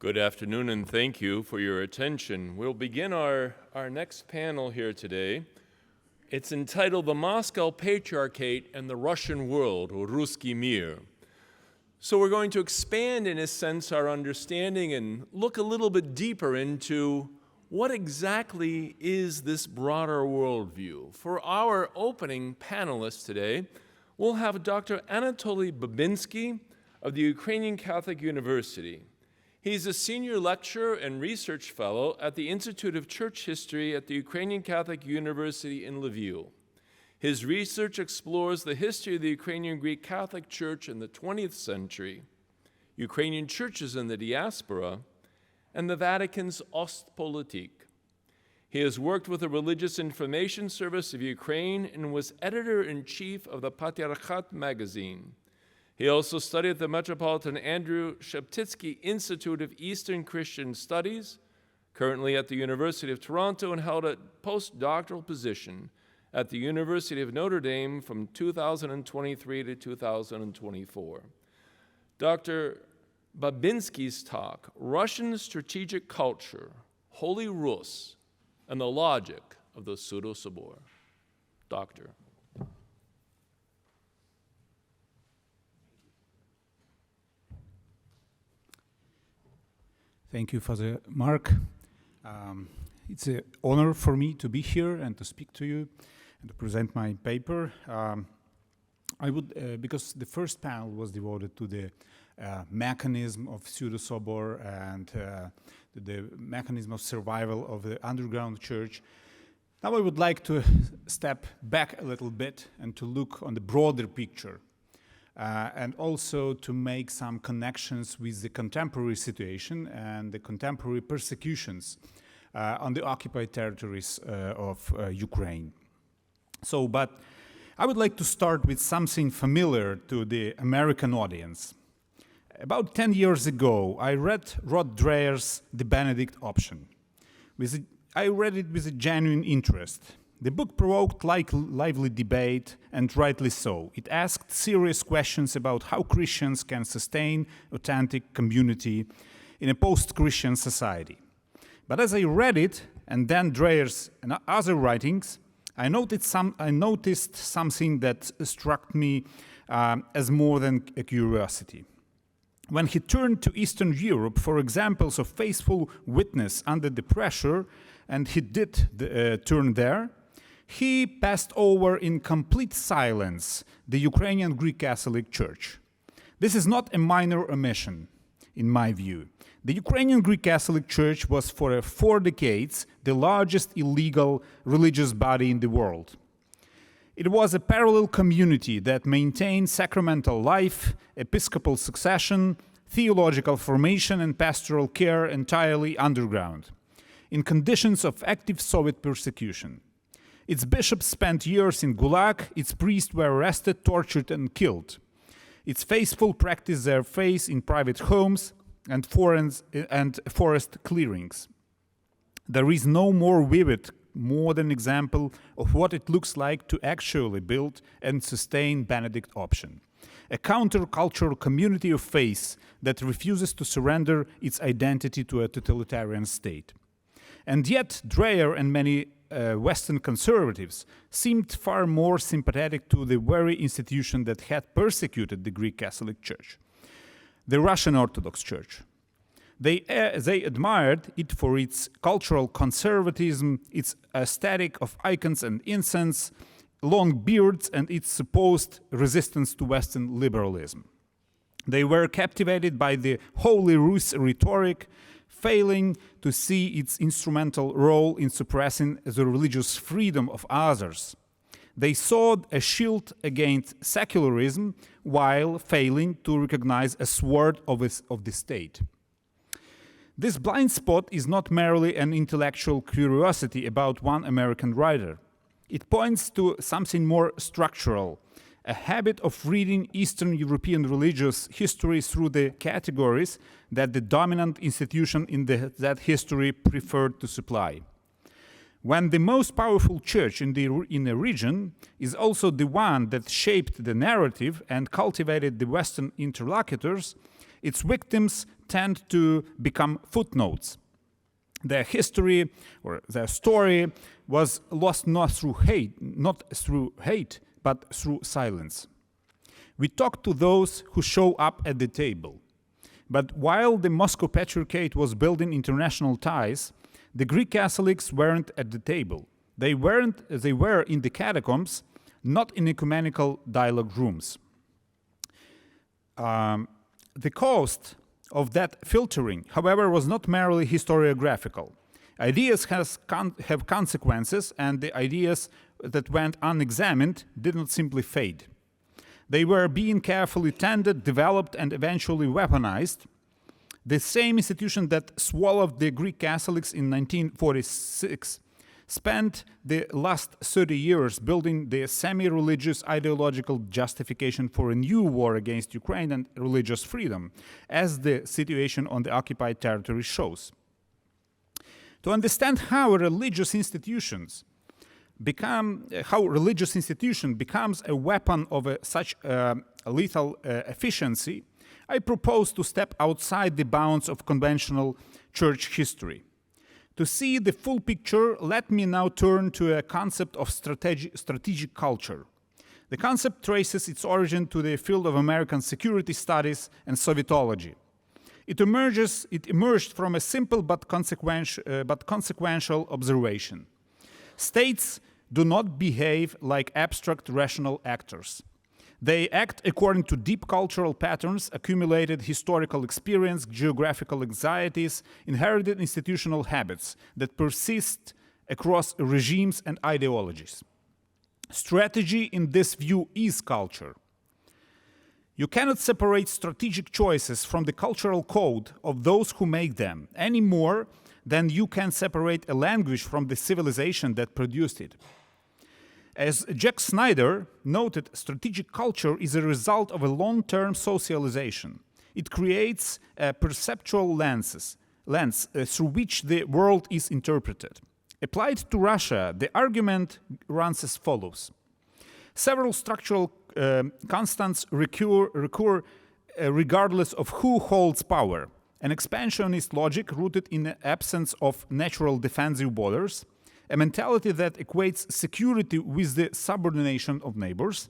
Good afternoon, and thank you for your attention. We'll begin our next panel here today. It's entitled The Moscow Patriarchate and the Russian World, or Ruski Mir. So we're going to expand, in a sense, our understanding and look a little bit deeper into what exactly is this broader worldview. For our opening panelists today, we'll have Dr. Anatoly Babinsky of the Ukrainian Catholic University. He's a senior lecturer and research fellow at the Institute of Church History at the Ukrainian Catholic University in Lviv. His research explores the history of the Ukrainian Greek Catholic Church in the 20th century, Ukrainian churches in the diaspora, and the Vatican's Ostpolitik. He has worked with the Religious Information Service of Ukraine and was editor-in-chief of the Patriarchat magazine. He also studied at the Metropolitan Andrew Sheptytsky Institute of Eastern Christian Studies, currently at the University of Toronto, and held a postdoctoral position at the University of Notre Dame from 2023 to 2024. Dr. Babinsky's talk, Russian Strategic Culture, Holy Rus, and the Logic of the Pseudo-Sobor. Doctor. Thank you, Father Mark. It's an honor for me to be here and to speak to you and to present my paper. I would, because the first panel was devoted to the mechanism of Pseudo-Sobor and the mechanism of survival of the underground church. Now I would like to step back a little bit and to look on the broader picture. And also to make some connections with the contemporary situation and the contemporary persecutions on the occupied territories of Ukraine. But I would like to start with something familiar to the American audience. About 10 years ago, I read Rod Dreher's The Benedict Option. I read it with a genuine interest. The book provoked lively debate, and rightly so. It asked serious questions about how Christians can sustain authentic community in a post-Christian society. But as I read it, and then Dreher's and other writings, I noticed something that struck me as more than a curiosity. When he turned to Eastern Europe for examples of faithful witness under the pressure, and he did turn there, he passed over in complete silence the Ukrainian Greek Catholic Church. This is not a minor omission, in my view. The Ukrainian Greek Catholic Church was for 4 decades the largest illegal religious body in the world. It was a parallel community that maintained sacramental life, episcopal succession, theological formation, and pastoral care entirely underground, in conditions of active Soviet persecution. Its bishops spent years in Gulag, its priests were arrested, tortured, and killed. Its faithful practiced their faith in private homes and forest clearings. There is no more vivid modern example of what it looks like to actually build and sustain Benedict Option, a counter-cultural community of faith that refuses to surrender its identity to a totalitarian state. And yet, Dreher and many Western conservatives seemed far more sympathetic to the very institution that had persecuted the Greek Catholic Church, the Russian Orthodox Church. They admired it for its cultural conservatism, its aesthetic of icons and incense, long beards, and its supposed resistance to Western liberalism. They were captivated by the Holy Rus rhetoric, failing to see its instrumental role in suppressing the religious freedom of others. They sought a shield against secularism while failing to recognize a sword of the state. This blind spot is not merely an intellectual curiosity about one American writer. It points to something more structural, a habit of reading Eastern European religious history through the categories that the dominant institution in that history preferred to supply. When the most powerful church in a region is also the one that shaped the narrative and cultivated the Western interlocutors, its victims tend to become footnotes. Their history or their story was lost not through hate, but through silence. We talk to those who show up at the table. But while the Moscow Patriarchate was building international ties, the Greek Catholics weren't at the table. They were in the catacombs, not in ecumenical dialogue rooms. The cost of that filtering, however, was not merely historiographical. Ideas have consequences, and the ideas that went unexamined did not simply fade. They were being carefully tended, developed, and eventually weaponized. The same institution that swallowed the Greek Catholics in 1946 spent the last 30 years building the semi-religious ideological justification for a new war against Ukraine and religious freedom, as the situation on the occupied territory shows. To understand how religious institution becomes a weapon of such lethal efficiency, I propose to step outside the bounds of conventional church history. To see the full picture, let me now turn to a concept of strategic culture. The concept traces its origin to the field of American security studies and Sovietology. It emerged from a simple but consequential observation. States do not behave like abstract rational actors. They act according to deep cultural patterns, accumulated historical experience, geographical anxieties, inherited institutional habits that persist across regimes and ideologies. Strategy in this view is culture. You cannot separate strategic choices from the cultural code of those who make them, any more than you can separate a language from the civilization that produced it. As Jack Snyder noted, strategic culture is a result of a long-term socialization. It creates a perceptual lens through which the world is interpreted. Applied to Russia, the argument runs as follows. Several structural constants recur regardless of who holds power. An expansionist logic rooted in the absence of natural defensive borders, a mentality that equates security with the subordination of neighbors,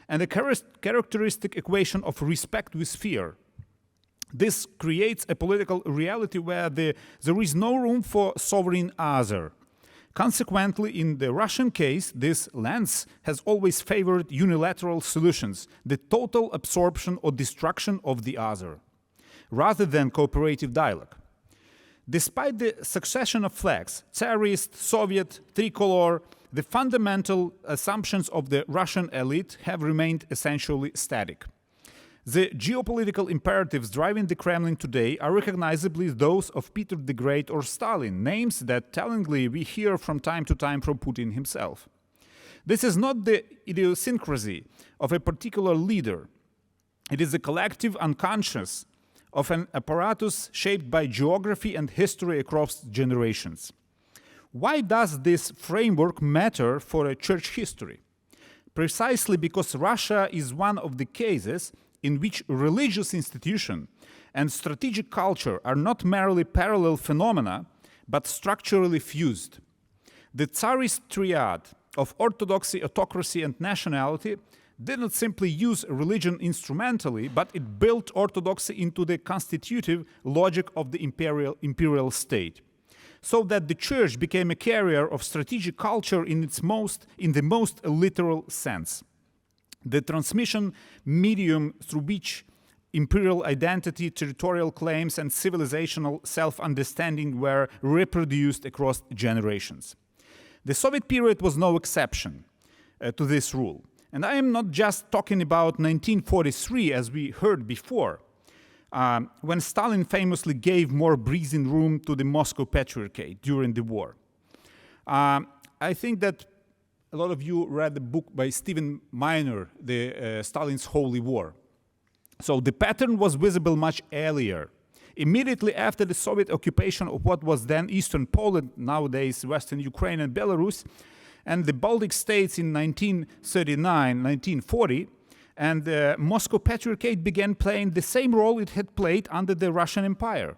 and a characteristic equation of respect with fear. This creates a political reality where there is no room for sovereign other. Consequently, in the Russian case, this lens has always favored unilateral solutions, the total absorption or destruction of the other, rather than cooperative dialogue. Despite the succession of flags, Tsarist, Soviet, tricolor, the fundamental assumptions of the Russian elite have remained essentially static. The geopolitical imperatives driving the Kremlin today are recognizably those of Peter the Great or Stalin, names that tellingly we hear from time to time from Putin himself. This is not the idiosyncrasy of a particular leader. It is a collective unconscious of an apparatus shaped by geography and history across generations. Why does this framework matter for a church history? Precisely because Russia is one of the cases in which religious institution and strategic culture are not merely parallel phenomena, but structurally fused. The Tsarist triad of orthodoxy, autocracy, and nationality did not simply use religion instrumentally, but it built orthodoxy into the constitutive logic of the imperial state, so that the church became a carrier of strategic culture in the most literal sense. The transmission medium through which imperial identity, territorial claims, and civilizational self-understanding were reproduced across generations. The Soviet period was no exception to this rule. And I am not just talking about 1943, as we heard before, when Stalin famously gave more breathing room to the Moscow Patriarchate during the war. I think that a lot of you read the book by Stephen Miner, Stalin's Holy War. So the pattern was visible much earlier. Immediately after the Soviet occupation of what was then Eastern Poland, nowadays Western Ukraine and Belarus, and the Baltic states in 1939-1940, and the Moscow Patriarchate began playing the same role it had played under the Russian Empire,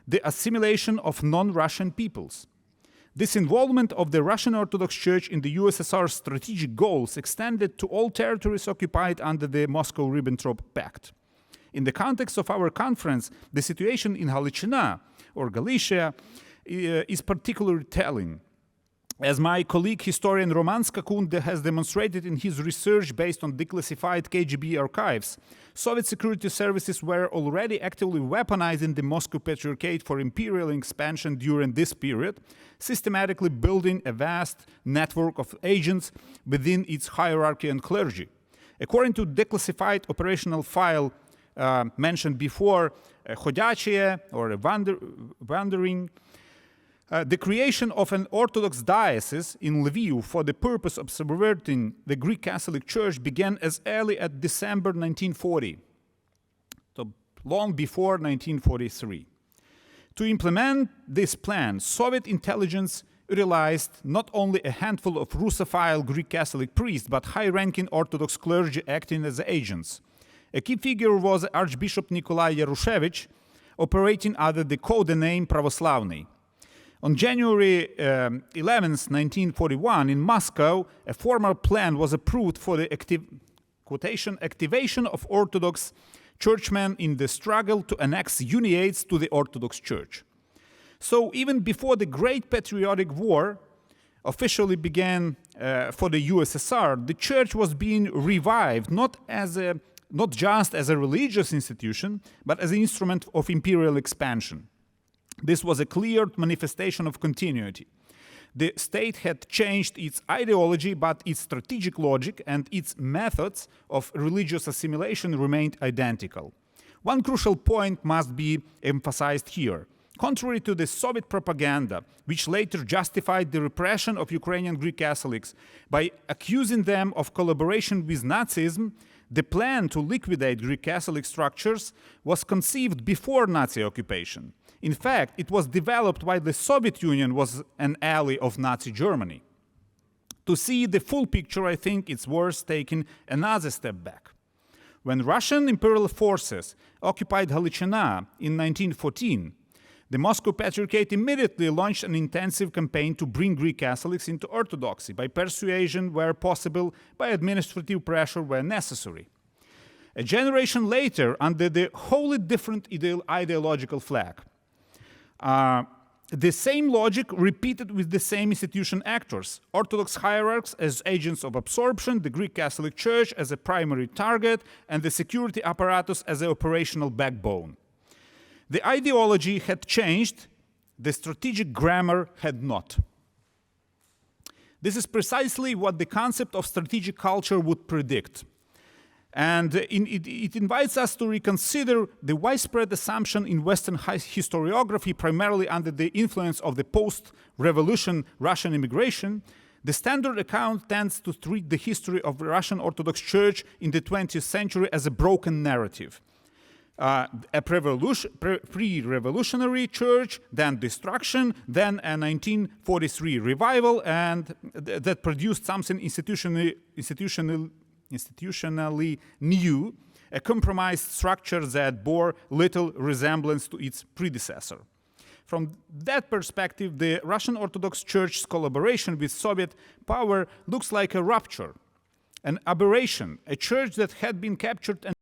the assimilation of non-Russian peoples. This involvement of the Russian Orthodox Church in the USSR's strategic goals extended to all territories occupied under the Moscow-Ribbentrop Pact. In the context of our conference, the situation in Halachina, or Galicia, is particularly telling. As my colleague historian Roman Skakun has demonstrated in his research based on declassified KGB archives, Soviet security services were already actively weaponizing the Moscow Patriarchate for imperial expansion during this period, systematically building a vast network of agents within its hierarchy and clergy. According to declassified operational file mentioned before, Chodячие, or wandering, the creation of an Orthodox diocese in Lviv for the purpose of subverting the Greek Catholic Church began as early as December 1940, so long before 1943. To implement this plan, Soviet intelligence utilized not only a handful of Russophile Greek Catholic priests, but high-ranking Orthodox clergy acting as agents. A key figure was Archbishop Nikolai Yarushevich, operating under the code name Pravoslavny. On January 11, 1941, in Moscow, a formal plan was approved for the activation of Orthodox churchmen in the struggle to annex Uniates to the Orthodox Church. So even before the Great Patriotic War officially began for the USSR, the Church was being revived not just as a religious institution, but as an instrument of imperial expansion. This was a clear manifestation of continuity. The state had changed its ideology, but its strategic logic and its methods of religious assimilation remained identical. One crucial point must be emphasized here. Contrary to the Soviet propaganda, which later justified the repression of Ukrainian Greek Catholics by accusing them of collaboration with Nazism, the plan to liquidate Greek Catholic structures was conceived before Nazi occupation. In fact, it was developed while the Soviet Union was an ally of Nazi Germany. To see the full picture, I think it's worth taking another step back. When Russian imperial forces occupied Halachina in 1914, the Moscow Patriarchate immediately launched an intensive campaign to bring Greek Catholics into Orthodoxy by persuasion where possible, by administrative pressure where necessary. A generation later, under the wholly different ideological flag, the same logic repeated with the same institution actors, Orthodox hierarchs as agents of absorption, the Greek Catholic Church as a primary target, and the security apparatus as an operational backbone. The ideology had changed, the strategic grammar had not. This is precisely what the concept of strategic culture would predict. And it invites us to reconsider the widespread assumption in Western historiography, primarily under the influence of the post-revolution Russian immigration. The standard account tends to treat the history of the Russian Orthodox Church in the 20th century as a broken narrative. A pre-revolutionary church, then destruction, then a 1943 revival, and that produced something institutionally new, a compromised structure that bore little resemblance to its predecessor. From that perspective, the Russian Orthodox Church's collaboration with Soviet power looks like a rupture, an aberration, a church that had been captured and